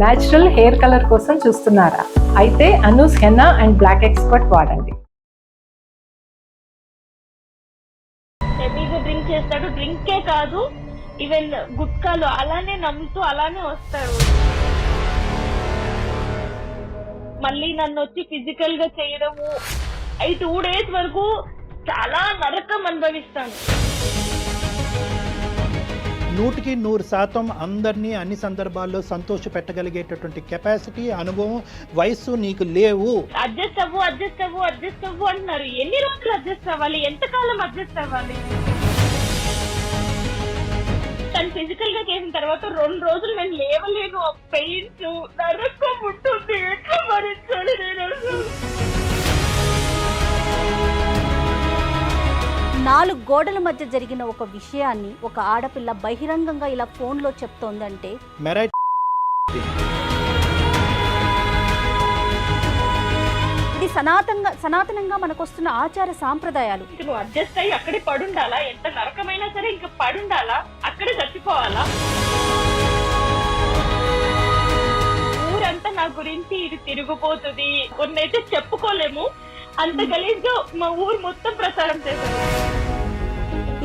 Natural hair colour కోసం చూస్తున్నారా? అయితే Anoos henna and black expert వాడండి. హెవీగా డ్రింక్ చేస్తాడు. డ్రింకే కాదు, ఈవెన్ గుట్కాలు అలానే నమ్ముతూ అలానే వస్తాడు. మళ్ళీ నన్ను వచ్చి ఫిజికల్ గా చేయడము, 2 days వరకు చాలా నరకం అనుభవిస్తాను. 100% అందరినీ అన్ని సందర్భాల్లో సంతోష పెట్టగలిగేటటువంటి కెపాసిటీ, అనుభవం, వయస్సు నీకు లేవు. అడ్జస్ట్ అవ్వు అంటున్నారు. ఎన్ని రోజులు అడ్జస్ట్ అవ్వాలి? ఎంతకాలం అడ్జస్ట్ అవ్వాలి? తను ఫిజికల్ గా చేసిన తర్వాత 2 రోజులు నేను లేవలేను. ఆ పెయిన్స్ నరకం ఉంటుంది. ఎట్లా భరించాలి నేను? 4 గోడల మధ్య జరిగిన ఒక విషయాన్ని ఒక ఆడపిల్ల బహిరంగంగా ఇలా ఫోన్లో చెప్తోందంటే ఇది సనాతనంగా మనకొస్తున్న ఆచార సాంప్రదాయాలు. నువ్వు అడ్జస్ట్ అయ్యి అక్కడే పడుండాలా? ఎంత నరకమైనా సరే ఇంకా పడుండాలా? అక్కడే చచ్చిపోవాలా? ఊరంతా నా గురించి ఇది తిరిగిపోతుంది, కొన్నైతే చెప్పుకోలేము. అంత గలీజ్గా మా ఊరు మొత్తం ప్రచారం చేశారు.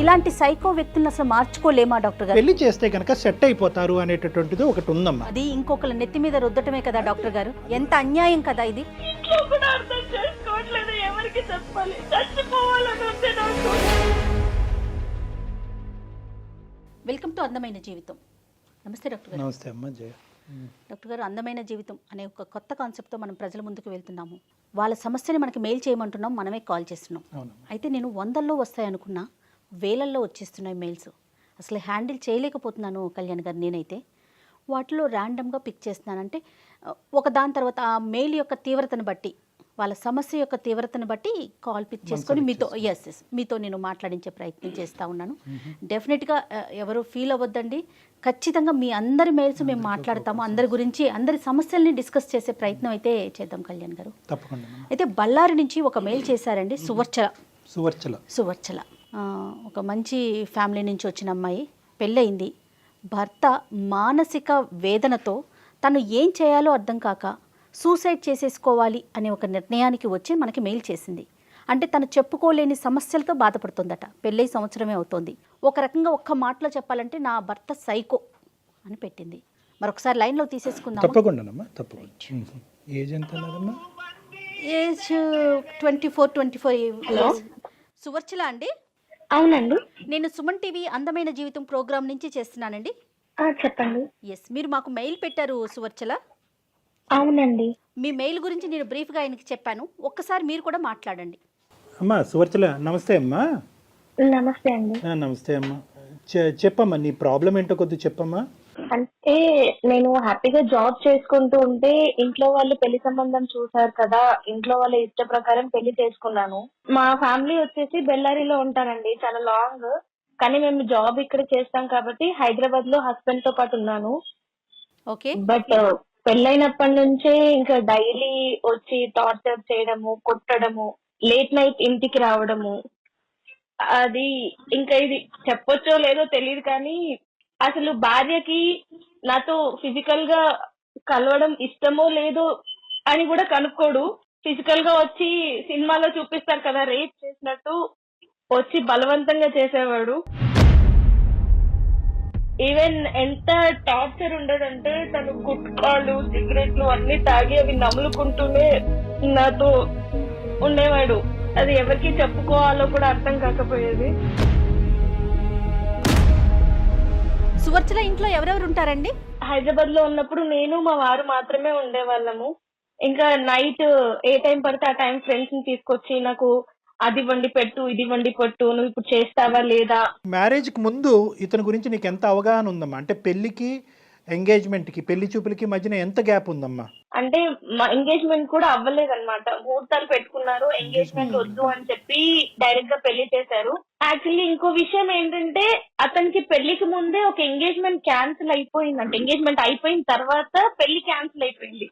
ఇలాంటి సైకో వ్యక్తులను అసలు మార్చుకోలేమా డాక్టర్ గారు? పెళ్లి చేస్తే కనుక సెట్ అయిపోతారు అనేటటువంటిది ఒకటి ఉందమ్మా. అది ఇంకొకరి నెత్తి మీద రుద్దటమే కదా డాక్టర్ గారు. ఎంత అన్యాయం కదా ఇది. ఇంట్లో కూడా అర్థం చేసుకోవట్లేదు. ఎవరికి చెప్పాలి? చచ్చిపోవాలని ఉంది నాకు. వెల్కమ్ టు అందమైన జీవితం. నమస్తే డాక్టర్ గారు. నమస్తే అమ్మా. జయ. డాక్టర్ గారు, అందమైన జీవితం అనే ఒక కొత్త కాన్సెప్ట్తో మనం ప్రజల ముందుకు వెళ్తున్నాము. వాళ్ళ సమస్యని మనకి మెయిల్ చేయమంటున్నాం, మనమే కాల్ చేస్తున్నాం. అయితే నేను 100ల్లో వస్తాయనుకున్నా, వేలల్లో వచ్చేస్తున్నాయి మెయిల్స్. అసలు హ్యాండిల్ చేయలేకపోతున్నాను కళ్యాణ్ గారు. నేనైతే వాటిలో ర్యాండమ్గా పిక్ చేస్తున్నానంటే ఒక దాని తర్వాత ఆ మెయిల్ యొక్క తీవ్రతను బట్టి, వాళ్ళ సమస్య యొక్క తీవ్రతను బట్టి కాల్ పిక్ చేసుకొని మీతో నేను మాట్లాడించే ప్రయత్నం చేస్తూ ఉన్నాను. డెఫినెట్గా ఎవరు ఫీల్ అవ్వద్దండి. ఖచ్చితంగా మీ అందరి మెయిల్స్ మేము మాట్లాడతాము. అందరి గురించి, అందరి సమస్యల్ని డిస్కస్ చేసే ప్రయత్నం అయితే చేద్దాం కళ్యాణ్ గారు. తప్పకుండా. అయితే బళ్ళారి నుంచి ఒక మెయిల్ చేశారండి. సువర్చల ఒక మంచి ఫ్యామిలీ నుంచి వచ్చిన అమ్మాయి, పెళ్ళయింది. భర్త మానసిక వేదనతో తను ఏం చేయాలో అర్థం కాక సూసైడ్ చేసేసుకోవాలి అనే ఒక నిర్ణయానికి వచ్చి మనకి మెయిల్ చేసింది. అంటే తను చెప్పుకోలేని సమస్యలతో బాధపడుతుందట. పెళ్ళై సంవత్సరమే అవుతోంది. ఒక రకంగా ఒక్క మాటలో చెప్పాలంటే నా భర్త సైకో అని పెట్టింది. మరొకసారి లైన్లో తీసేసుకుందాం. తప్పకుండా. ఏజ్ ఎంత? ఏజ్ 24 సువర్చల అండి? అవునండి, నేను సుమన్ టీవీ అందమైన జీవితం ప్రోగ్రామ్ నుంచి చేస్తున్నానండి. చెప్పండి. మీరు మాకు మెయిల్ పెట్టారు సువర్చల. అవునండి. మీ మెయిల్ గురించి నేను బ్రీఫ్గా ఆయనకి చెప్పాను. ఒక్కసారి మీరు కూడా మాట్లాడండి. అమ్మా సువర్చల, నమస్తే అమ్మా. నమస్తే అండి. నమస్తే అమ్మా. చెప్పమ్మా, నీ ప్రాబ్లం ఏంటో కొద్దిగా చెప్పమ్మా. అంటే నేను హ్యాపీగా జాబ్ చేసుకుంటూ ఉంటే ఇంట్లో వాళ్ళు పెళ్లి సంబంధం చూసారు కదా, ఇంట్లో వాళ్ళ ఇష్ట ప్రకారం పెళ్లి చేసుకున్నాను. మా ఫ్యామిలీ వచ్చేసి బెల్లారిలో ఉంటారండి, చాలా లాంగ్. కానీ మేము జాబ్ ఇక్కడ చేస్తాం కాబట్టి హైదరాబాద్ లో హస్బెండ్ తో పాటు ఉన్నాను. ఓకే. బట్ పెళ్ళైనప్పటి నుంచే ఇంకా డైలీ వచ్చి టార్చర్ చేయడము, కొట్టడము, లేట్ నైట్ ఇంటికి రావడము, అది ఇంకా ఇది చెప్పొచ్చో లేదో తెలియదు కానీ అసలు భార్యకి నాతో ఫిజికల్ గా కలవడం ఇష్టమో లేదో అని కూడా కనుక్కోడు. ఫిజికల్ గా వచ్చి సినిమాలో చూపిస్తారు కదా రేప్ చేసినట్టు, వచ్చి బలవంతంగా చేసేవాడు. ఈవెన్ ఎంత టార్చర్ ఉండడంటే తను గుట్కాలు, సిగరెట్లు అన్ని తాగి అవి నములుకుంటూనే నాతో ఉండేవాడు. అది ఎవరికి చెప్పుకోవాలో కూడా అర్థం కాకపోయేది. సువర్చల ఇంట్లో ఎవరెవరు ఉంటారండి? హైదరాబాద్ లో ఉన్నప్పుడు నేను మా వారు మాత్రమే ఉండేవాళ్ళము. ఇంకా నైట్ ఏ టైం పడితే ఆ టైం ఫ్రెండ్స్ ని తీసుకొచ్చి నాకు అది వండి పెట్టు, ఇది వండి పెట్టు, నువ్వు ఇప్పుడు చేస్తావా లేదా. మ్యారేజ్ కి ముందు ఇతని గురించి నీకు ఎంత అవగాహన ఉందమ్మా? అంటే పెళ్లికి, ఎంగేజ్మెంట్ కి, పెళ్లి చూపులకి మధ్యన ఎంత గ్యాప్ ఉందమ్మా? అంటే మా ఎంగేజ్మెంట్ కూడా అవ్వలేదన్నమాట. ముహూర్తాలు పెట్టుకున్నారు, ఎంగేజ్మెంట్ వద్దు అని చెప్పి డైరెక్ట్ గా పెళ్లి చేశారు. యాక్చువల్లీ ఇంకో విషయం ఏంటంటే అతనికి పెళ్లికి ముందే ఒక ఎంగేజ్మెంట్ క్యాన్సిల్ అయిపోయింది. అంటే ఎంగేజ్మెంట్ అయిపోయిన తర్వాత పెళ్లి క్యాన్సిల్ అయిపోయింది.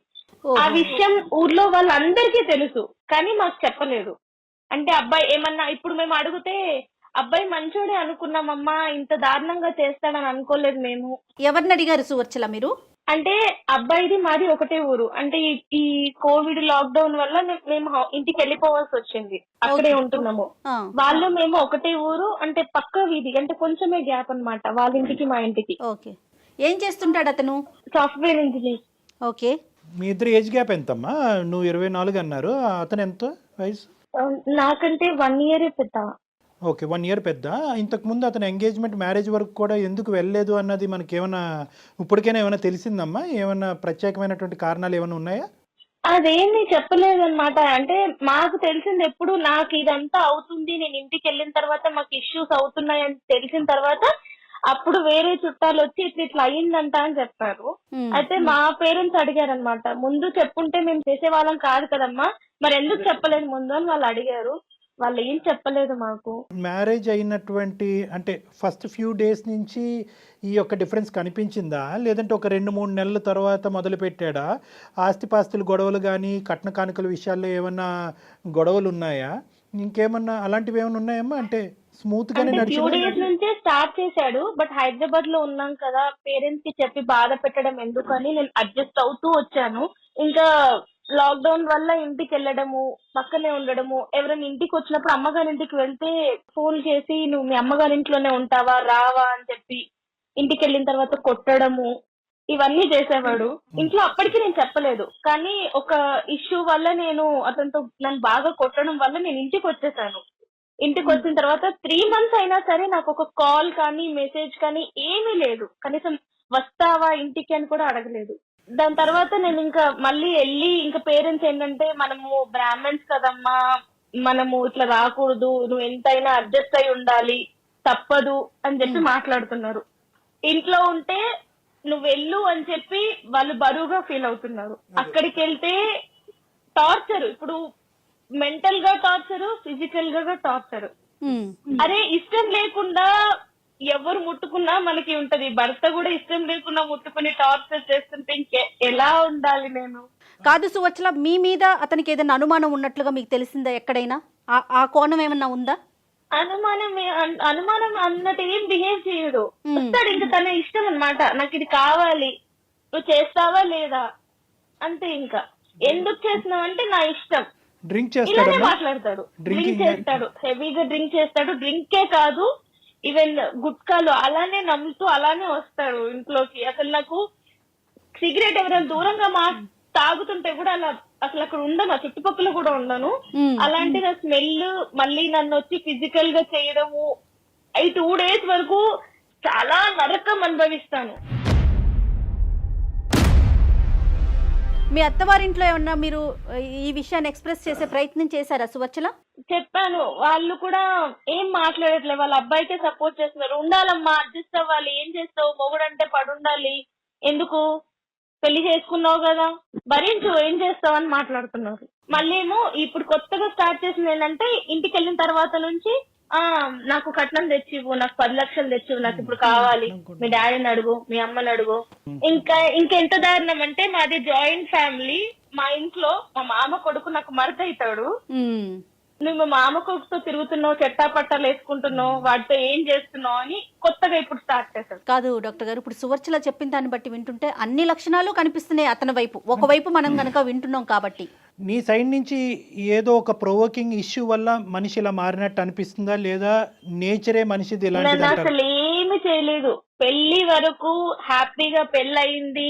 ఆ విషయం ఊర్లో వాళ్ళందరికీ తెలుసు కానీ మాకు చెప్పలేదు. అంటే అబ్బాయి ఏమన్నా ఇప్పుడు మేము అడిగితే అబ్బాయి మంచోడే అనుకున్నామమ్మా, ఇంత దారుణంగా చేస్తాడని అనుకోలేదు మేము. ఎవరిని అడిగారు సువర్చల మీరు? అంటే అబ్బాయిది మాది ఒకటే ఊరు. అంటే ఈ కోవిడ్ లాక్డౌన్ వల్ల మేము ఇంటికి వెళ్ళిపోవాల్సి వచ్చింది. అక్కడే ఉంటున్నాము. వాళ్ళు మేము ఒకటే ఊరు, అంటే పక్క వీధి, అంటే కొంచెమే గ్యాప్ అన్నమాట వాళ్ళ ఇంటికి మా ఇంటికి. ఓకే. ఏం చేస్తుంటాడు అతను? Software engineer. ఓకే. మీ ఇద్దరు ఏజ్ గ్యాప్ ఎంతమ్మా? నువ్వు 24 అన్నారు, అతను ఎంత వయసు? నాకంటే 1 year పెద్ద. ఓకే, 1 year పెద్ద. ఇంతకుముందు అతను ఎంగేజ్మెంట్ మ్యారేజ్ వరకు కూడా ఎందుకు వెళ్ళలేదు అన్నది మనకి ఏమైనా ఇప్పటికైనా ఏమైనా తెలిసిందమ్మా? ఏమైనా ప్రత్యేకమైనటువంటి కారణాలు ఏమైనా ఉన్నాయా? అదేమీ చెప్పలేదన్నమాట. అంటే మాకు తెలిసింది ఎప్పుడు నాకు ఇదంతా అవుతుంది, నేను ఇంటికి వెళ్ళిన తర్వాత మాకు ఇష్యూస్ అవుతున్నాయని తెలిసిన తర్వాత అప్పుడు వేరే చుట్టాలు వచ్చి ఇట్లా అయ్యిందంట అని చెప్పారు. అయితే మా పేరెంట్స్ అడిగారు అనమాట, ముందు చెప్పుంటే మేము చేసేవాళ్ళం కాదు కదమ్మా, మరి ఎందుకు చెప్పలేదు ముందు అని వాళ్ళు అడిగారు. వాళ్ళు ఏం చెప్పలేదు మాకు. మ్యారేజ్ అయినటువంటి అంటే ఫస్ట్ ఫ్యూ డేస్ నుంచి ఈ యొక్క డిఫరెన్స్ కనిపించిందా, లేదంటే ఒక 2-3 నెలల తర్వాత మొదలు పెట్టాడా? ఆస్తిపాస్తుల గొడవలు కానీ కట్న కానుకల విషయాల్లో ఏమన్నా గొడవలు ఉన్నాయా? ఇంకేమన్నా అలాంటివి ఏమైనా ఉన్నాయమ్మా? అంటే స్మూత్ గానే ఫ్యూ నడిచిందా? డేస్ నుంచే స్టార్ట్ చేశాడు. బట్ హైదరాబాద్ లో ఉన్నాం కదా, పేరెంట్స్ కి చెప్పి బాధ పెట్టడం ఎందుకని నేను అడ్జస్ట్ అవుతూ వచ్చాను. ఇంకా లాక్డౌన్ వల్ల ఇంటికి వెళ్ళడము, పక్కనే ఉండడము, ఎవరైనా ఇంటికి వచ్చినప్పుడు అమ్మగారి ఇంటికి వెళ్తే ఫోన్ చేసి నువ్వు మీ అమ్మగారి ఇంట్లోనే ఉంటావా రావా అని చెప్పి ఇంటికి వెళ్ళిన తర్వాత కొట్టడము, ఇవన్నీ చేసేవాడు. ఇంట్లో అప్పటికి నేను చెప్పలేదు, కానీ ఒక ఇష్యూ వల్ల నేను అతనితో నన్ను బాగా కొట్టడం వల్ల నేను ఇంటికి వచ్చేసాను. ఇంటికి వచ్చిన తర్వాత 3 months అయినా సరే నాకు ఒక కాల్ కానీ మెసేజ్ కానీ ఏమీ లేదు. కనీసం వస్తావా ఇంటికి అని కూడా అడగలేదు. దాని తర్వాత నేను ఇంకా మళ్ళీ వెళ్ళి ఇంకా పేరెంట్స్ ఏంటంటే మనము బ్రాహ్మణ్స్ కదమ్మా, మనము ఇట్లా రాకూడదు, నువ్వు ఎంతైనా అడ్జస్ట్ అయి ఉండాలి, తప్పదు అని చెప్పి మాట్లాడుతున్నారు. ఇంట్లో ఉంటే నువ్వు వెళ్ళు అని చెప్పి వాళ్ళు బరువుగా ఫీల్ అవుతున్నారు. అక్కడికి వెళ్తే టార్చర్, ఇప్పుడు మెంటల్ గా టార్చర్, ఫిజికల్ గా టార్చర్. అరే ఇష్టం లేకుండా ఎవరు ముట్టుకున్నా మనకి ఉంటది, భర్త కూడా ఇష్టం లేకుండా ముట్టుకుని టార్చర్ చేస్తుంటే ఎలా ఉండాలి నేను? కాదు సువచ్చల, మీ మీద అతనికి ఏదైనా అనుమానం ఉన్నట్లుగా మీకు తెలిసిందా ఎక్కడైనా? ఆ కోణం ఏమన్నా ఉందా? అనుమానం అన్నట్టు ఏం బిహేవ్ చేయడు. వస్తాడు, ఇంకా తన ఇష్టం అన్నమాట, నాకు ఇది కావాలి, నువ్వు చేస్తావా లేదా అంతే. ఇంకా ఎందుకు చేస్తున్నావు అంటే నా ఇష్టం. డ్రింక్ ఇలానే చేస్తాడు, మాట్లాడతాడు. డ్రింక్ చేస్తాడు, హెవీగా డ్రింక్ చేస్తాడు. డ్రింకే కాదు, ఈవెన్ గుట్కాలు అలానే నమ్ముతూ అలానే వస్తాడు ఇంట్లోకి. అసలు నాకు సిగరెట్ ఎవరైనా దూరంగా తాగుతుంటే కూడా అలా అసలు అక్కడ ఉండను, ఆ చుట్టుపక్కల కూడా ఉండను. అలాంటి నా స్మెల్ మళ్ళీ నన్ను వచ్చి ఫిజికల్ గా చేయడము, 2 days వరకు చాలా నరకం అనుభవిస్తాను. మీ అత్తవారింట్లో ఏమన్నా మీరు ఈ విషయాన్ని ఎక్స్ప్రెస్ చేసే ప్రయత్నం చేశారా సువచ్చల? చెప్పాను, వాళ్ళు కూడా ఏం మాట్లాడట్లేదు. వాళ్ళ అబ్బాయికే సపోర్ట్ చేస్తున్నారు. ఉండాలమ్మా, అడ్జస్ట్ అవ్వాలి, ఏం చేస్తావు, మొగుడంటే పడుండాలి, ఎందుకు పెళ్లి చేసుకున్నావు కదా భరించు, ఏం చేస్తావు అని మాట్లాడుతున్నారు. మళ్ళీ ఏమో ఇప్పుడు కొత్తగా స్టార్ట్ చేసింది ఏంటంటే ఇంటికి వెళ్ళిన తర్వాత నుంచి నాకు కట్నం తెచ్చివు, నాకు 10 లక్షలు తెచ్చివు, నాకు ఇప్పుడు కావాలి, మీ డాడీని అడుగు, మీ అమ్మని అడుగు. ఇంకెంత దారుణం అంటే మాది జాయింట్ ఫ్యామిలీ. మా ఇంట్లో మా మామ కొడుకు నాకు మరత అవుతాడు. నువ్వు మా మామ కొడుకుతో తిరుగుతున్నావు, చెట్టా పట్టాలు వేసుకుంటున్నావు, వాటితో ఏం చేస్తున్నావు అని కొత్తగా ఇప్పుడు స్టార్ట్ చేశాడు. కాదు డాక్టర్ గారు, ఇప్పుడు సువర్చల చెప్పిన దాన్ని బట్టి వింటుంటే అన్ని లక్షణాలు కనిపిస్తున్నాయి అతని వైపు. ఒకవైపు మనం కనుక వింటున్నాం కాబట్టి నీ సైడ్ నుంచి ఏదో ఒక ప్రొవోకింగ్ ఇష్యూ వల్ల మనిషి ఇలా మారినట్టు అనిపిస్తుందా, లేదా నేచరే మనిషిది ఇలాంటిది అంటారా? అసలు ఏమి చేయలేదు. పెళ్లి వరకు హ్యాపీగా పెళ్ళయింది,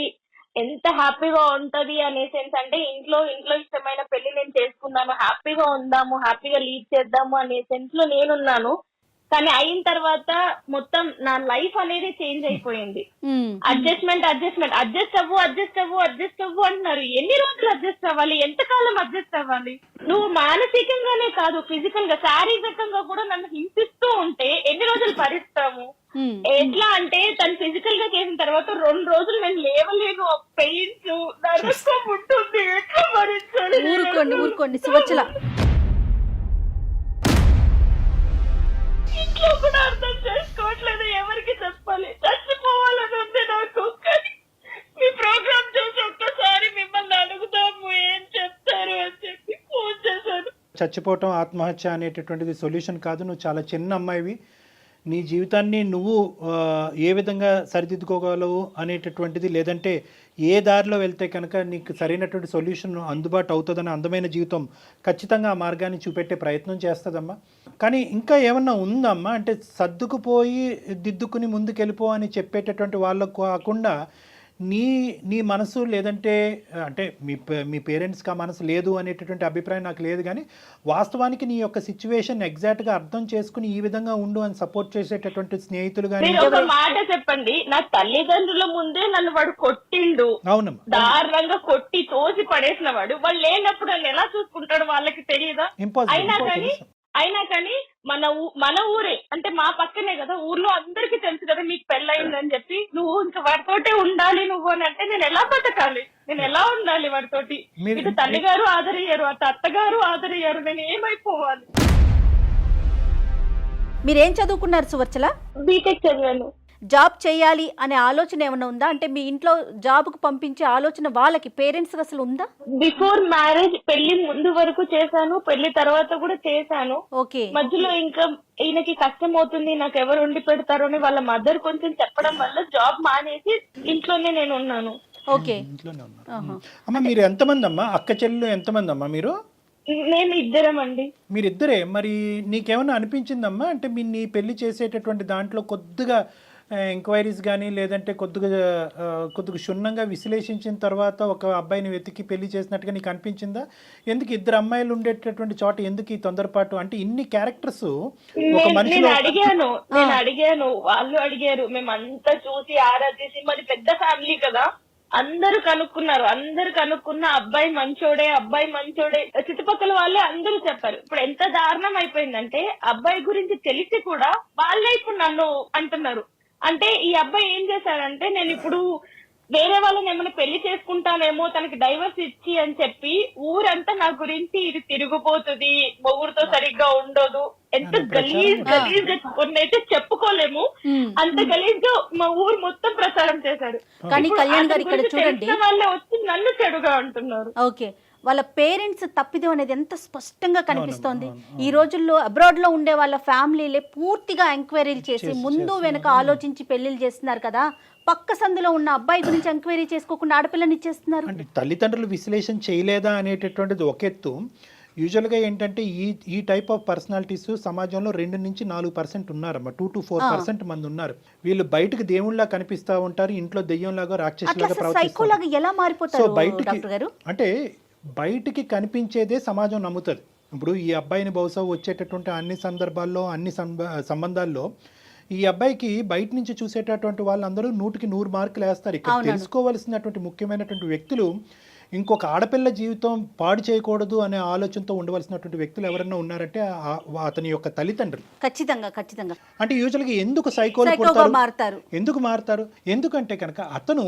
ఎంత హ్యాపీగా ఉంటది అనే సెన్స్, అంటే ఇంట్లో ఇష్టమైన పెళ్లి నేను చేసుకున్నాను, హ్యాపీగా ఉందాము, హ్యాపీగా లీడ్ చేద్దాము అనే సెన్స్ లో నేనున్నాను. కానీ అయిన తర్వాత మొత్తం నా లైఫ్ అనేది చేంజ్ అయిపోయింది. అడ్జస్ట్ అవ్వు అంటున్నారు. ఎన్ని రోజులు అడ్జస్ట్ అవ్వాలి, ఎంతకాలం అడ్జస్ట్ అవ్వాలి? నువ్వు మానసికంగానే కాదు, ఫిజికల్ గా, శారీరకంగా కూడా నన్ను హింసిస్తూ ఉంటే ఎన్ని రోజులు భరిస్తాము? ఎట్లా అంటే తను ఫిజికల్ గా చేసిన తర్వాత 2 రోజులు నేను లేవలేను, పెయిన్స్ నరకం ఉంటుంది, ఎట్లా భరించాలి? ఊరుకోండి సువచ్చల. ఇంట్లో కూడా అర్థం చేసుకోవట్లేదు, ఎవరికి చెప్పాలి? చచ్చిపోవాలని ఉంది నాకు. కానీ మీ ప్రోగ్రామ్ చూసి ఒక్కసారి మిమ్మల్ని అడుగుతాము, ఏం చెప్తారు అని చెప్పి ఫోన్ చేశాను. చచ్చిపోవటం, ఆత్మహత్య అనేటటువంటిది సొల్యూషన్ కాదు. నువ్వు చాలా చిన్న అమ్మాయివి, నీ జీవితాన్ని నువ్వు ఏ విధంగా సరిదిద్దుకోగలవు అనేటటువంటిది, లేదంటే ఏ దారిలో వెళ్తే కనుక నీకు సరైనటువంటి సొల్యూషన్ అందుబాటు అవుతుందని అందమైన జీవితం ఖచ్చితంగా ఆ మార్గాన్ని చూపెట్టే ప్రయత్నం చేస్తుందమ్మా. కానీ ఇంకా ఏమన్నా ఉందమ్మా అంటే సర్దుకుపోయి దిద్దుకుని ముందుకెళ్ళిపో అని చెప్పేటటువంటి వాళ్ళకు కాకుండా నీ మనసు, లేదంటే అంటే మీ పేరెంట్స్కి ఆ మనసు లేదు అనేటటువంటి అభిప్రాయం నాకు లేదు, కానీ వాస్తవానికి నీ యొక్క సిచ్యువేషన్ ఎగ్జాక్ట్గా అర్థం చేసుకుని ఈ విధంగా ఉండు అని సపోర్ట్ చేసేటటువంటి స్నేహితులు కానీ. మీరు ఒక మాట చెప్పండి, నా తల్లిదండ్రుల ముందే నన్ను వాడు కొట్టిండు, అవునమ్మా, దారుణంగా కొట్టి తోసి పడేసిన వాడు, వాళ్ళు లేనప్పుడు నన్ను ఎలా చూసుకుంటాడు వాళ్ళకి తెలియదా? అయినా కానీ మన ఊరే అంటే మా పక్కనే కదా, ఊర్లో అందరికి తెలుసు కదా మీకు పెళ్ళయిందని చెప్పి, నువ్వు ఇంకా వాడితోటే ఉండాలి నువ్వు అని అంటే నేను ఎలా బతకాలి, నేను ఎలా ఉండాలి వాడితోటి? ఇటు తల్లిగారు ఆదరయ్యారు, అటు అత్తగారు ఆదరయ్యారు, నేను ఏమైపోవాలి? మీరేం చదువుకున్నారు సువర్చల? బీటెక్ చదివాను. జాబ్ చేయాలి అనే ఆలోచన ఏమైనా ఉందా? అంటే మీ ఇంట్లో జాబ్కు పంపించే ఆలోచన వాళ్ళకి పేరెంట్స్ అసలు ఉందా? బిఫోర్ మ్యారేజ్ పెళ్లి ముందు వరకు చేశాను, పెళ్లి తర్వాత కూడా చేశాను. ఓకే. మధ్యలో ఇంకా ఈయనకి కష్టం అవుతుంది, నాకు ఎవరు ఉండి పెడతారు అని వాళ్ళ మదర్ కొంచెం చెప్పడం వల్ల జాబ్ మానేసి ఇంట్లోనే నేను ఉన్నాను. ఓకే. ఇంట్లోనే ఉన్నారు. అమ్మ మీరు ఎంతమంది అమ్మా? అక్క చెల్లెలు ఎంతమంది అమ్మా మీరు? మేము ఇద్దరం అండి. మీరిద్దరే. మరి నీకేమన్నా అనిపించిందమ్మా అంటే నీ పెళ్లి చేసేటటువంటి దాంట్లో కొద్దిగా ఎంక్వైరీస్ కానీ, లేదంటే కొద్దిగా క్షుణ్ణంగా విశ్లేషించిన తర్వాత ఒక అబ్బాయిని వెతికి పెళ్లి చేసినట్టుగా నీకు అనిపించిందా? ఎందుకు ఇద్దరు అమ్మాయిలు ఉండేటటువంటి చోట ఎందుకు ఈ తొందరపాటు? అంటే ఇన్ని క్యారెక్టర్స్ ఒక మనిషిలో. నేను అడిగాను, వాళ్ళు అడిగారు, మేమంతా చూసి ఆరాధేసి, మరి పెద్ద ఫ్యామిలీ కదా, అందరూ కనుక్కున్న అబ్బాయి మంచోడే, చుట్టుపక్కల వాళ్ళే అందరూ చెప్పారు. ఇప్పుడు ఎంత దారుణం అయిపోయిందంటే అబ్బాయి గురించి తెలిసి కూడా వాళ్ళే ఇప్పుడు నన్ను అంటున్నారు. అంటే ఈ అబ్బాయి ఏం చేశాడంటే, నేను ఇప్పుడు వేరే వాళ్ళని ఏమైనా పెళ్లి చేసుకుంటానేమో తనకి డైవర్స్ ఇచ్చి అని చెప్పి ఊరంతా నా గురించి ఇది తిరిగిపోతుంది, మొగుడుతో సరిగ్గా ఉండదు, ఎంత గలీజ్ కొన్నైతే చెప్పుకోలేము, అంత గలీజ్ గా మా ఊరు మొత్తం ప్రచారం చేశాడు. కానీ కళ్యాణ్ గారు ఇక్కడ చూడండి, వాళ్ళే వచ్చి నన్ను చెడుగా అంటున్నారు. ఓకే, వాళ్ళ పేరెంట్స్ తప్పిదం అనేది ఎంత స్పష్టంగా కనిపిస్తోంది. ఈ రోజుల్లో అబ్రాడ్ లో ఉండే వాళ్ళ ఫ్యామిలీలే పూర్తిగా ఎంక్వైరీలు చేసి ముందు వెనక ఆలోచించి పెళ్లిళ్ళు చేస్తున్నారు కదా. పక్క సందులో ఉన్న అబ్బాయి గురించి ఎంక్వైరీ చేసుకోకుండా ఆడపిల్లని ఇచ్చేస్తున్నారు. తల్లిదండ్రులు విశ్లేషణ చేయలేదా అనేటటువంటిది ఒక ఎత్తు. యూజువల్గా ఏంటంటే ఈ టైప్ ఆఫ్ పర్సనాలిటీస్ సమాజంలో 2 నుంచి 4% ఉన్నారమ్మా. 2 to 4% మంది ఉన్నారు. వీళ్ళు బయటకు దేవుళ్ళ కనిపిస్తూ ఉంటారు, ఇంట్లో దెయ్యంలాగా రాక్షసులాగా ప్రవర్తిస్తారు. ఎలా మారిపోతారు? సో బయటికి అంటే బయటికి కనిపించేదే సమాజం నమ్ముతుంది. ఇప్పుడు ఈ అబ్బాయిని బహుశా వచ్చేటటువంటి అన్ని సందర్భాల్లో, అన్ని సంబంధాల్లో ఈ అబ్బాయికి బయట నుంచి చూసేటటువంటి వాళ్ళందరూ 100కి 100 మార్కులు వేస్తారు. ఇక్కడ తెలుసుకోవాల్సినటువంటి ముఖ్యమైనటువంటి వ్యక్తులు ఇంకొక ఆడపిల్ల జీవితం పాడు చేయకూడదు అనే ఆలోచనతో ఉండవలసినటువంటి వ్యక్తులు ఎవరన్నా ఉన్నారంటే అతని యొక్క తల్లిదండ్రులు. ఖచ్చితంగా. అంటే యూజువల్గా ఎందుకు సైకోలు మారుతారు? ఎందుకంటే కనుక అతను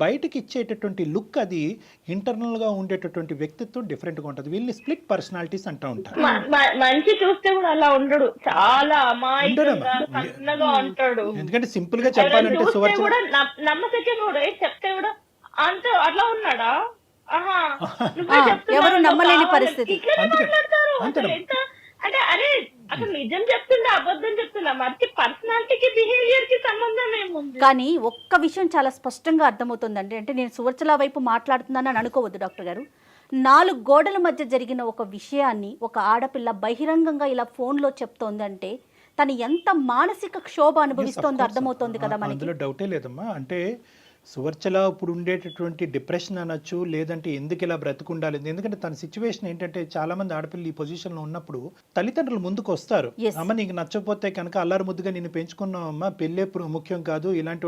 బయటకి ఇచ్చేటటువంటి లుక్ అది ఇంటర్నల్గా ఉండేటటువంటి వ్యక్తిత్వం డిఫరెంట్గా ఉంటుంది. వీళ్ళని స్ప్లిట్ పర్సనాలిటీస్ అంటూ ఉంటారు. మంచి చూస్తే కూడా అలా ఉండడు, చాలా అమాయకంగా ఉంటాడు. ఎందుకంటే సింపుల్ గా చెప్పాలంటే కూడా నమ్మశక్యం చెప్తే కూడా అంత అట్లా ఉన్నాడా? ఎవరు నమ్మలేని పరిస్థితి. అంటే అరే అసలు నిజం చెప్తుండే అబద్ధం చెప్తున్నా, మరి పర్సనాలిటీకి బిహేవియర్ కి సంబంధం ఏముంది? కానీ ఒక్క విషయం చాలా స్పష్టంగా అర్థమవుతుందండి. అంటే నేను సువర్చల వైపు మాట్లాడుతున్నానని అనుకోవద్దు డాక్టర్ గారు. 4 గోడల మధ్య జరిగిన ఒక విషయాన్ని ఒక ఆడపిల్ల బహిరంగంగా ఇలా ఫోన్లో చెప్తోందంటే తను ఎంత మానసిక క్షోభ అనుభవిస్తోందో అర్థమవుతోంది కదా మనకి. అందులో డౌటే లేదమ్మా. అంటే సువర్చల ఇప్పుడు ఉండేటటువంటి డిప్రెషన్ అనొచ్చు, లేదంటే ఎందుకు ఇలా బ్రతుకుండాలి. ఎందుకంటే తన సిచ్యువేషన్ ఏంటంటే చాలా మంది ఆడపిల్లలు ఈ పొజిషన్లో ఉన్నప్పుడు తల్లిదండ్రులు ముందుకు వస్తారు. అమ్మ నీకు నచ్చకపోతే కనుక అల్లారు ముద్దుగా నేను పెంచుకున్నావమ్మా, పెళ్ళే ముఖ్యం కాదు, ఇలాంటి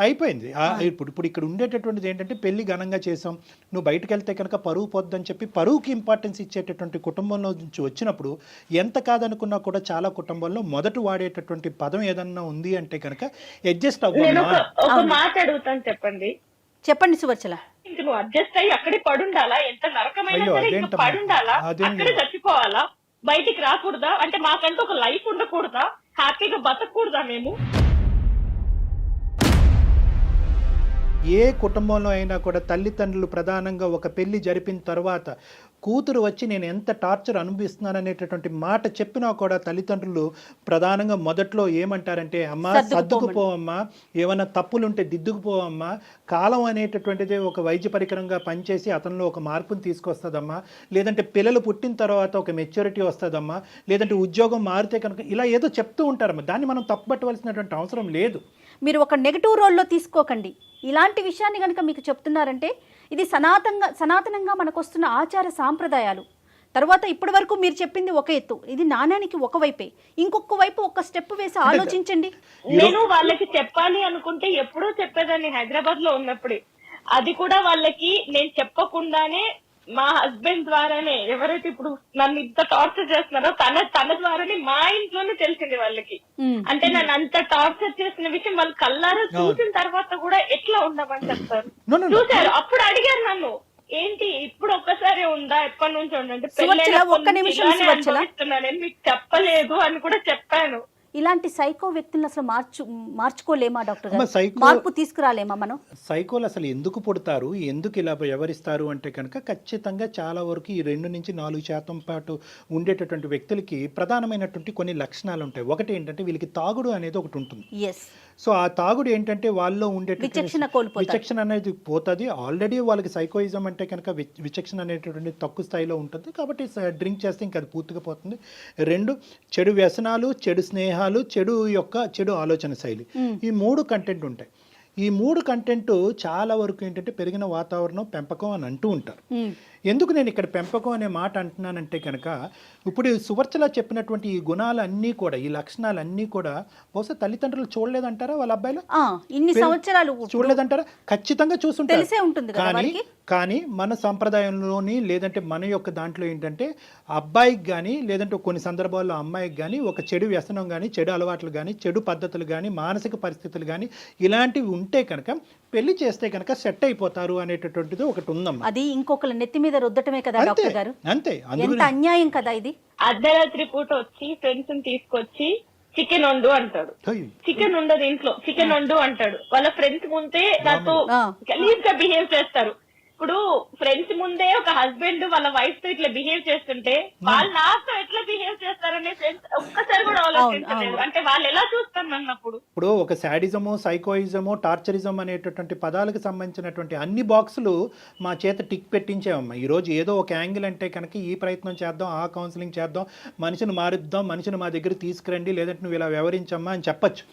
అయిపోయింది. ఇప్పుడు ఇక్కడ ఉండేటటువంటిది ఏంటంటే పెళ్లి ఘనంగా చేసాం, నువ్వు బయటకు వెళ్తే కనుక పరువు పోద్దని చెప్పి పరువుకి ఇంపార్టెన్స్ ఇచ్చేటటువంటి కుటుంబంలో నుంచి వచ్చినప్పుడు ఎంత కాదనుకున్నా కూడా చాలా కుటుంబాల్లో మొదట వాడేటటువంటి పదం ఏదన్నా ఉంది అంటే కనుక అడ్జస్ట్ అవ్వాలి. అడుగుతాను, చెప్పండి సువర్చల. ఇంక నువ్వు అడ్జస్ట్ అయ్యి అక్కడే పడుండాలా? ఎంత నరకమైనా సరే ఇంకా పడుండాలా? అక్కడే చచ్చిపోవాలా? బయటికి రాకూడదా? అంటే మాకంటూ ఒక లైఫ్ ఉండకూడదా? హ్యాపీగా బతకూడదా మేము? ఏ కుటుంబంలో అయినా కూడా తల్లిదండ్రులు ప్రధానంగా ఒక పెళ్లి జరిపిన తర్వాత కూతురు వచ్చి నేను ఎంత టార్చర్ అనుభవిస్తున్నాను అనేటటువంటి మాట చెప్పినా కూడా తల్లిదండ్రులు ప్రధానంగా మొదట్లో ఏమంటారంటే అమ్మా సర్దుకుపోవమ్మా, ఏమైనా తప్పులుంటే దిద్దుకుపోవమ్మా, కాలం అనేటటువంటిది ఒక వైద్య పరికరంగా పనిచేసి అతనిలో ఒక మార్పుని తీసుకొస్తుందమ్మా, లేదంటే పిల్లలు పుట్టిన తర్వాత ఒక మెచ్యూరిటీ వస్తుందమ్మా, లేదంటే ఉద్యోగం మారితే కనుక ఇలా ఏదో చెప్తూ ఉంటారమ్మా. దాన్ని మనం తప్పుపట్టవలసినటువంటి అవసరం లేదు. మీరు ఒక నెగటివ్ రోల్లో తీసుకోకండి. ఇలాంటి విషయాన్ని కనుక మీకు చెప్తున్నారంటే ఇది సనాతనంగా మనకు వస్తున్న ఆచార సాంప్రదాయాలు. తర్వాత ఇప్పటి వరకు మీరు చెప్పింది ఒక ఎత్తు, ఇది నాణ్యానికి ఒకవైపే, ఇంకొక వైపు ఒక స్టెప్ వేసి ఆలోచించండి. నేను వాళ్ళకి చెప్పాలి అనుకుంటే ఎప్పుడూ చెప్పేదాన్ని హైదరాబాద్ లో ఉన్నప్పుడే. అది కూడా వాళ్ళకి నేను చెప్పకుండానే మా హస్బెండ్ ద్వారానే, ఎవరైతే ఇప్పుడు నన్ను ఇంత టార్చర్ చేస్తున్నారో తన ద్వారానే మా ఇంట్లోనే తెలిసింది వాళ్ళకి. అంటే నన్ను అంత టార్చర్ చేసిన విషయం వాళ్ళు కళ్ళారా చూసిన తర్వాత కూడా ఎట్లా ఉండమని చెప్తారు. చూసారు, అప్పుడు అడిగారు నన్ను, ఏంటి ఇప్పుడు ఒక్కసారి ఉందా, ఎప్పటి నుంచి ఉండంటే అనుభవిస్తున్నానని మీకు చెప్పలేదు అని కూడా చెప్పాను. ఇలాంటి సైకో వ్యక్తులను అసలు మార్చుకోలేమా డాక్టర్ గారు? మార్పు తీసుకురాలేమా మనం? సైకోలు అసలు ఎందుకు పుడతారు, ఎందుకు ఇలా వ్యవహరిస్తారు అంటే కనుక ఖచ్చితంగా చాలా వరకు ఈ 2 నుంచి 4% పాటు ఉండేటటువంటి వ్యక్తులకి ప్రధానమైనటువంటి కొన్ని లక్షణాలు ఉంటాయి. ఒకటి ఏంటంటే వీళ్ళకి తాగుడు అనేది ఒకటి ఉంటుంది. సో ఆ తాగుడు ఏంటంటే వాళ్ళలో ఉండేటటువంటి విచక్షణ అనేది పోతుంది. ఆల్రెడీ వాళ్ళకి సైకోయిజం అంటే కనుక విచక్షణ అనేటటువంటి తక్కువ స్థాయిలో ఉంటుంది కాబట్టి డ్రింక్ చేస్తే ఇంకా అది పూర్తిగా పోతుంది. 2 చెడు వ్యసనాలు, చెడు స్నేహాలు, చెడు ఆలోచన శైలి, ఈ 3 కంటెంట్ ఉంటాయి. ఈ 3 కంటెంట్ చాలా వరకు ఏంటంటే పెరిగిన వాతావరణం, పెంపకం అని అంటూ ఉంటారు. ఎందుకు నేను ఇక్కడ పెంపకం అనే మాట అంటున్నానంటే కనుక ఇప్పుడు సువర్చల చెప్పినటువంటి ఈ గుణాలన్నీ కూడా, ఈ లక్షణాలన్నీ కూడా బహుశా తల్లిదండ్రులు చూడలేదంటారా? వాళ్ళ అబ్బాయిలు ఇన్ని సంవత్సరాలు చూడలేదంటారా? ఖచ్చితంగా చూసుంటారు. కానీ మన సంప్రదాయంలోని లేదంటే మన యొక్క దాంట్లో ఏంటంటే అబ్బాయికి కానీ లేదంటే కొన్ని సందర్భాల్లో అమ్మాయికి కానీ ఒక చెడు వ్యసనం కానీ, చెడు అలవాట్లు కానీ, చెడు పద్ధతులు కానీ, మానసిక పరిస్థితులు కానీ ఇలాంటివి ఉంటే కనుక పెళ్లి చేస్తే కనుక సెట్ అయిపోతారు అనేటటువంటిది ఒకటి ఉందమ్మా. అది ఇంకొకరు నెత్తి మీద రుద్దటమే కదా డాక్టర్ గారు? అంతే. ఎంత అన్యాయం కదా ఇది. అర్ధరాత్రి పూట వచ్చి ఫ్రెండ్స్ తీసుకొచ్చి చికెన్ వండు అంటాడు. చికెన్ ఉండదు ఇంట్లో, చికెన్ వండు అంటాడు. వాళ్ళ ఫ్రెండ్స్ ముందే నాతో గలీజ్ గా బిహేవ్ చేస్తారు. ఇప్పుడు ఫ్రెండ్స్ ముందే ఒక హస్బెండ్ వాళ్ళ వైఫ్ తో ఇట్లా బిహేవ్ చేస్తుంటే వాళ్ళు నాతో ఎట్లా బిహేవ్ చేస్తారనే ఫ్రెండ్స్ ఒక్కసారి కూడా ఆలోచించలేదు. అంటే వాళ్ళు ఎలా చూస్తారు అన్నప్పుడు. ఇప్పుడు ఒక శాడిజము, సైకోయిజము, టార్చరిజం అనేటటువంటి పదాలకు సంబంధించినటువంటి అన్ని బాక్సులు మా చేత టిక్ పెట్టించామమ్మా. ఈ రోజు ఏదో ఒక యాంగిల్ అంటే కనుక ఈ ప్రయత్నం చేద్దాం, ఆ కౌన్సిలింగ్ చేద్దాం, మనిషిని మారుద్దాం, మనిషిని మా దగ్గర తీసుకురండి, లేదంటే నువ్వు ఇలా వ్యవహరించమ్మా అని చెప్పచ్చు.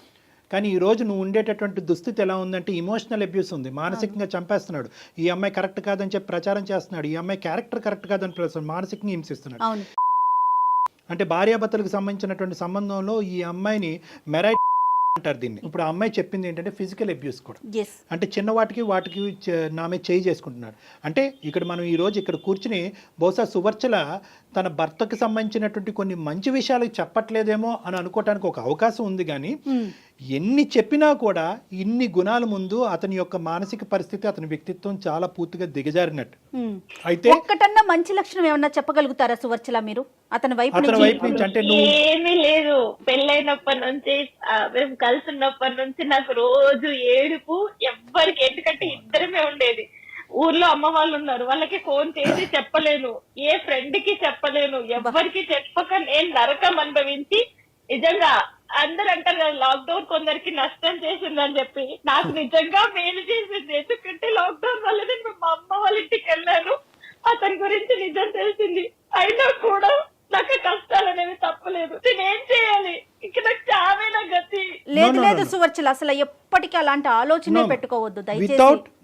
కానీ ఈరోజు నువ్వు ఉండేటటువంటి దుస్థితి ఎలా ఉందంటే ఇమోషనల్ అబ్యూస్ ఉంది, మానసికంగా చంపేస్తున్నాడు. ఈ అమ్మాయి కరెక్ట్ కాదని చెప్పి ప్రచారం చేస్తున్నాడు, ఈ అమ్మాయి క్యారెక్టర్ కరెక్ట్ కాదని ప్రచారం, మానసికంగా హింసిస్తున్నాడు. అంటే భార్యాభర్తలకు సంబంధించినటువంటి సంబంధంలో ఈ అమ్మాయిని మెరైట్ అంటారు దీన్ని. ఇప్పుడు ఆ అమ్మాయి చెప్పింది ఏంటంటే ఫిజికల్ అబ్యూస్ కూడా, అంటే చిన్న వాటికి నామే చేయి చేసుకుంటున్నాడు. అంటే ఇక్కడ మనం ఈ రోజు ఇక్కడ కూర్చుని బహుశా సువర్చల తన భర్తకు సంబంధించినటువంటి కొన్ని మంచి విషయాలు చెప్పట్లేదేమో అని అనుకోవటానికి ఒక అవకాశం ఉంది. కానీ ఎన్ని చెప్పినా కూడా ఇన్ని గుణాల ముందు అతని యొక్క మానసిక పరిస్థితి, అతని వ్యక్తిత్వం చాలా పూర్తిగా దిగజారినట్టు. అయితే ఒక్కటన్నా మంచి లక్షణం ఏమన్నా చెప్పగలుగుతారా సువర్చల మీరు అతని వైపు నుంచి? అంటే ఏమీ లేదు. పెళ్ళైనప్పటి నుంచి మేము కలిసి ఉన్నప్పటి నుంచి నాకు రోజు ఏడుపు, ఎవ్వరికి, ఎందుకంటే ఇద్దరమే ఉండేది. ఊర్లో అమ్మ వాళ్ళు ఉన్నారు, వాళ్ళకి ఫోన్ చేసి చెప్పలేను, ఏ ఫ్రెండ్ కి చెప్పలేను, ఎవ్వరికి చెప్పక నేను నరకం అనుభవించి, నిజంగా అందరు అంటారు కదా లాక్డౌన్ కొందరికి నష్టం చేసిందని చెప్పి, నాకు నిజంగా మేలు చేసింది. ఎందుకంటే లాక్డౌన్ వల్ల నేను మా అమ్మ వాళ్ళ ఇంటికి వెళ్ళాను, అతని గురించి నిజం తెలిసింది. అయినా కూడా నాకు కష్టాలు అనేవి తప్పలేదు. నేనేం చేయాలి? ఇక నాకు చావేనా గతి. లేదు సువర్చల, అసలు ఎప్పటికీ అలాంటి ఆలోచనే పెట్టుకోవద్దు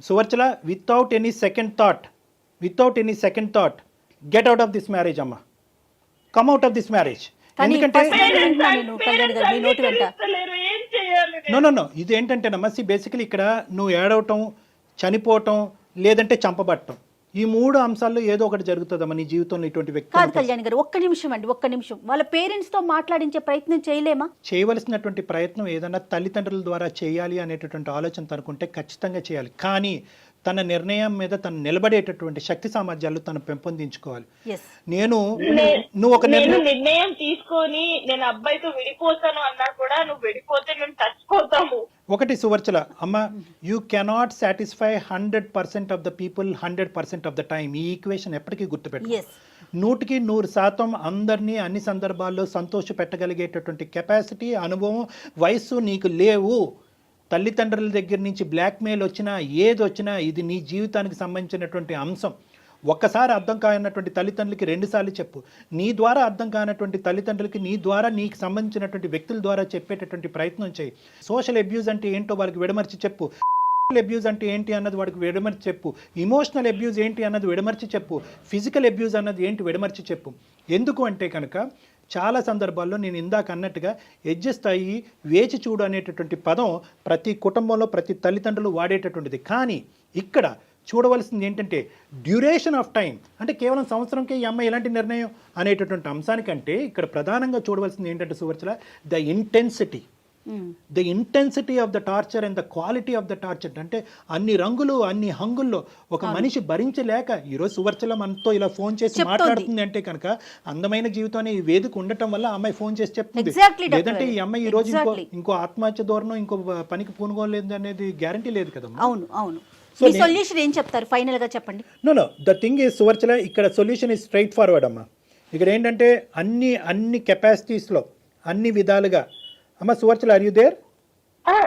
Suvarchala. Without any second thought get out of this marriage అమ్మా, come out of this marriage. ఎందుకంటే నో ఇదేంటంటేనమ్మా, బేసికలీ ఇక్కడ నువ్వు ఏడవటం, చనిపోవటం, లేదంటే చంపబట్టం, ఈ 3 అంశాల్లో ఏదో ఒకటి జరుగుతుందమ్మా నీ జీవితంలో. ఇటువంటి వ్యక్తి కాదు కళ్యాణ్ గారు, ఒక్క నిమిషం వాళ్ళ పేరెంట్స్ తో మాట్లాడించే ప్రయత్నం చేయలేమా? చేయవలసినటువంటి ప్రయత్నం ఏదన్నా తల్లిదండ్రుల ద్వారా చేయాలి అనేటటువంటి ఆలోచన తనుకుంటే ఖచ్చితంగా చేయాలి. కానీ తన నిర్ణయం మీద తను నిలబడేటటువంటి శక్తి సామర్థ్యాలు తను పెంపొందించుకోవాలి. ఎస్ నువ్వు ఒక నేను నిర్ణయం తీసుకొని నేను అబ్బాయితో విడిపోతాను అన్నా కూడా నువ్వు విడిపోతే మేము చచ్చిపోతాము. ఒకటి సువర్చల అమ్మ, you cannot satisfy 100% of the people 100% of the time. ఈ ఈక్వేషన్ ఎప్పటికీ గుర్తుపెట్టు. ఎస్ 100% అందరినీ అన్ని సందర్భాల్లో సంతోష పెట్టగలిగేటటువంటి కెపాసిటీ, అనుభవం, వయస్సు నీకు లేవు. తల్లిదండ్రుల దగ్గర నుంచి బ్లాక్మెయిల్ వచ్చినా ఏది వచ్చినా ఇది నీ జీవితానికి సంబంధించినటువంటి అంశం. ఒక్కసారి అర్థం కానటువంటి తల్లిదండ్రులకి 2 సార్లు చెప్పు. నీ ద్వారా అర్థం కానటువంటి తల్లిదండ్రులకి నీ ద్వారా నీకు సంబంధించినటువంటి వ్యక్తుల ద్వారా చెప్పేటటువంటి ప్రయత్నం చేయి. సోషల్ అబ్యూజ్ అంటే ఏంటో వాళ్ళకి విడమర్చి చెప్పు. అబ్యూజ్ అంటే ఏంటి అన్నది వాడికి విడమర్చి చెప్పు. ఇమోషనల్ అబ్యూజ్ ఏంటి అన్నది విడమర్చి చెప్పు. ఫిజికల్ అబ్యూజ్ అన్నది ఏంటి విడమర్చి చెప్పు. ఎందుకు అంటే కనుక చాలా సందర్భాల్లో నేను ఇందాక అన్నట్టుగా అడ్జస్ట్ అయ్యి వేచి చూడు అనేటటువంటి పదం ప్రతి కుటుంబంలో ప్రతి తల్లిదండ్రులు వాడేటటువంటిది. కానీ ఇక్కడ చూడవలసింది ఏంటంటే డ్యూరేషన్ ఆఫ్ టైం. అంటే కేవలం సంవత్సరంకే ఈ అమ్మాయి ఎలాంటి నిర్ణయం అనేటటువంటి అంశానికంటే ఇక్కడ ప్రధానంగా చూడవలసింది ఏంటంటే Suvarchala the intensity of the torture and the quality of the torture. అంటే అన్ని రంగులు అన్ని హంగుల్లో ఒక మనిషి భరించలేక ఈరోజు సువర్చల మనతో ఇలా ఫోన్ చేసి మాట్లాడుతుంది అంటే కనుక అందమైన జీవితాన్ని ఈ వేదిక ఉండటం వల్ల అమ్మాయి ఫోన్ చేసి చెప్తుంది. లేదంటే ఈ అమ్మాయి ఈ రోజు ఇంకో ఆత్మహత్య ధోరణం ఇంకో పనికి పూనుకోలేదు అనేది గ్యారంటీ లేదు కదా. అవును అవును. మీ సొల్యూషన్ ఏం చెప్తారు ఫైనల్ గా చెప్పండి. Know the thing is Suvarchala ఇక్కడ సొల్యూషన్ ఈజ్ స్ట్రైట్ ఫార్వర్డ్ అమ్మా. ఇక్కడ ఏంటంటే అన్ని కెపాసిటీస్లో అన్ని విధాలుగా అమ్మ సువర్చల ఆర్ యూ దేర్?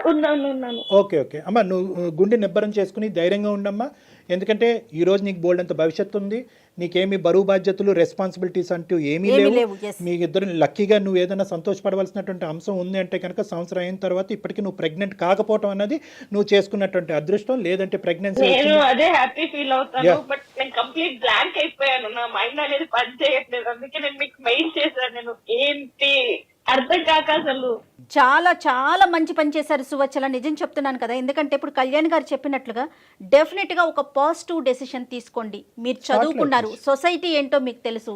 ఉన్నాను. ఓకే అమ్మ, నువ్వు గుండె నిబ్బరం చేసుకుని ధైర్యంగా ఉండమ్మా. ఎందుకంటే ఈ రోజు నీకు బోల్డ్ అంత భవిష్యత్తు ఉంది. నీకేమి బరువు బాధ్యతలు రెస్పాన్సిబిలిటీస్ అంటూ ఏమీ లేవు. మీ ఇద్దరు లక్కీగా నువ్వు ఏదైనా సంతోషపడవలసినటువంటి అంశం ఉంది అంటే కనుక సంవత్సరం అయిన తర్వాత ఇప్పటికీ నువ్వు ప్రెగ్నెంట్ కాకపోవడం అన్నది నువ్వు చేసుకున్నటువంటి అదృష్టం. లేదంటే ప్రెగ్నెన్సీ అదే హ్యాపీ ఫీల్ అవుతాను. బట్ నేను కంప్లీట్ బ్లాంక్ అయిపోయాను. నా మైండ్ అనేది పని చేయట్లేదు. అందుకే నేను మీకు మెయిల్ చేశాను. నేను ఏంటి అర్థం కాక అసలు చాలా చాలా మంచి పని చేశారు సువచ్చల. నిజం చెప్తున్నాను కదా. ఎందుకంటే ఇప్పుడు కళ్యాణ్ గారు చెప్పినట్లుగా డెఫినెట్ గా ఒక పాజిటివ్ డెసిషన్ తీసుకోండి. మీరు చదువుకున్నారు, సొసైటీ ఏంటో మీకు తెలుసు,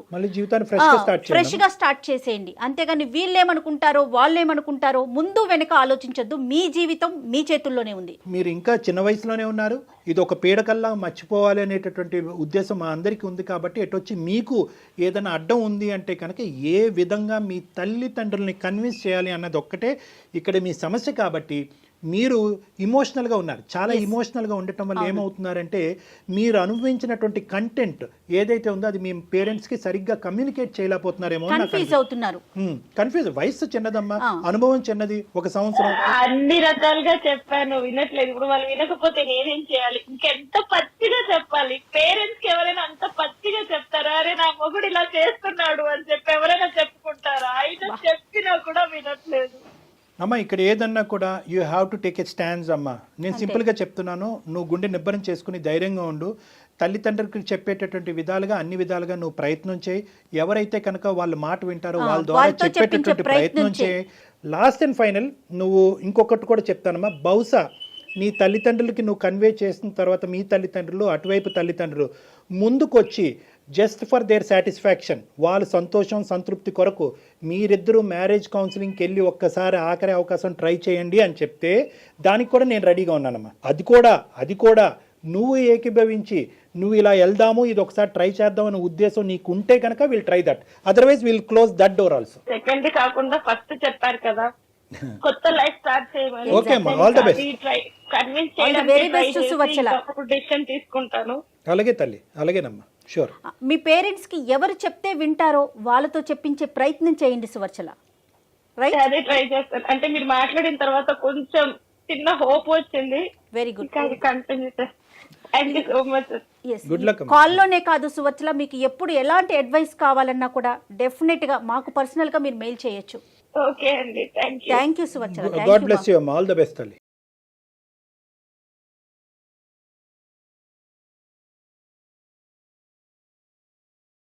ఫ్రెష్ గా స్టార్ట్ చేసేయండి. అంతేగాని వీళ్ళేమనుకుంటారో వాళ్ళేమనుకుంటారో ముందు వెనక ఆలోచించొద్దు. మీ జీవితం మీ చేతుల్లోనే ఉంది. మీరు ఇంకా చిన్న వయసులోనే ఉన్నారు. ఇది ఒక పీడకల్లా మర్చిపోవాలి అనేటటువంటి ఉద్దేశం మా అందరికీ ఉంది. కాబట్టి ఎటొచ్చి మీకు ఏదైనా అడ్డం ఉంది అంటే కనుక ఏ విధంగా మీ తల్లిదండ్రుల్ని కన్విన్స్ చేయాలి అన్నది ఒక్కటే ఇక్కడ మీ సమస్య. కాబట్టి మీరు ఇమోషనల్గా ఉన్నారు. చాలా ఇమోషనల్గా ఉండటం వల్ల ఏమవుతున్నారంటే మీరు అనుభవించినటువంటి కంటెంట్ ఏదైతే ఉందో అది మీ పేరెంట్స్కి సరిగ్గా కమ్యూనికేట్ చేయలేకపోతున్నారేమో. కన్ఫ్యూజ్. వయసు చిన్నదమ్మా, అనుభవం చిన్నది. ఒక సంవత్సరం అన్ని రకాలుగా చెప్పాను, వినట్లేదు. ఇప్పుడు వాళ్ళు వినకపోతే నేనేం చేయాలి? ఇంకెంత పచ్చిగా చెప్పాలి? పేరెంట్స్ కి ఎవరైనా అంత పచ్చిగా చెప్తారా? అరే నా మొగుడు ఇలా చేస్తున్నాడు అని చెప్పి ఎవరైనా చెప్పుకుంటారా? ఆయన చెప్పినా కూడా వినట్లేదు. అమ్మ ఇక్కడ ఏదన్నా కూడా you have to take a stands అమ్మ. నేను సింపుల్గా చెప్తున్నాను, నువ్వు గుండె నిబ్బరం చేసుకుని ధైర్యంగా ఉండు. తల్లిదండ్రులకు చెప్పేటటువంటి విధాలుగా అన్ని విధాలుగా నువ్వు ప్రయత్నం చేయి. ఎవరైతే కనుక వాళ్ళ మాట వింటారో వాళ్ళ ద్వారా చెప్పేటటువంటి ప్రయత్నం చేయి. లాస్ట్ అండ్ ఫైనల్ నువ్వు ఇంకొకటి కూడా చెప్తానమ్మా. బహుశా నీ తల్లిదండ్రులకి నువ్వు కన్వే చేసిన తర్వాత మీ తల్లిదండ్రులు అటువైపు తల్లిదండ్రులు ముందుకొచ్చి జస్ట్ ఫర్ దేర్ సాటిస్ఫాక్షన్, వాళ్ళ సంతోషం సంతృప్తి కొరకు మీరిద్దరూ మ్యారేజ్ కౌన్సిలింగ్కి వెళ్ళి ఒక్కసారి ఆఖరి అవకాశం ట్రై చేయండి అని చెప్తే దానికి కూడా నేను రెడీగా ఉన్నానమ్మా. అది కూడా నువ్వు ఏకీభవించి నువ్వు ఇలా వెళ్దాము, ఇది ఒకసారి ట్రై చేద్దాం అనే ఉద్దేశం నీకు ఉంటే కనుక will try that. Otherwise will close that door also. Second కాకుండా ఫస్ట్ చెప్పారు కదా, కొత్త లైఫ్ స్టార్ట్ చేయమని. ఓకే అమ్మా, ఆల్ ద బెస్ట్. కన్విన్స్ చేయడానికి డెసిషన్ తీసుకుంటాను. అలాగే తల్లి, అలాగేనమ్మా, షూర్. మీ పేరెంట్స్ కి ఎవరు చెప్తే వింటారో వాళ్ళతో చెప్పించే ప్రయత్నం చేయండి సువర్చల. రైట్, అదే ట్రై చేస్తాను. అంటే మీరు మాట్లాడిన తర్వాత కొంచెం చిన్న హోప్ వచ్చింది. Very good. Continue. Thank you so much. Good luck. కాల్లోనే కాదు సువర్చల, మీకు ఎప్పుడు ఎలాంటి అడ్వైస్ కావాలన్నా కూడా డెఫినెట్ గా మాకు పర్సనల్ గా మీరు మెయిల్ చేయొచ్చు. ఓకే అండి, thank you Suvarchala. God bless you అమ్మా, ఆల్ ద బెస్ట్ తల్లి.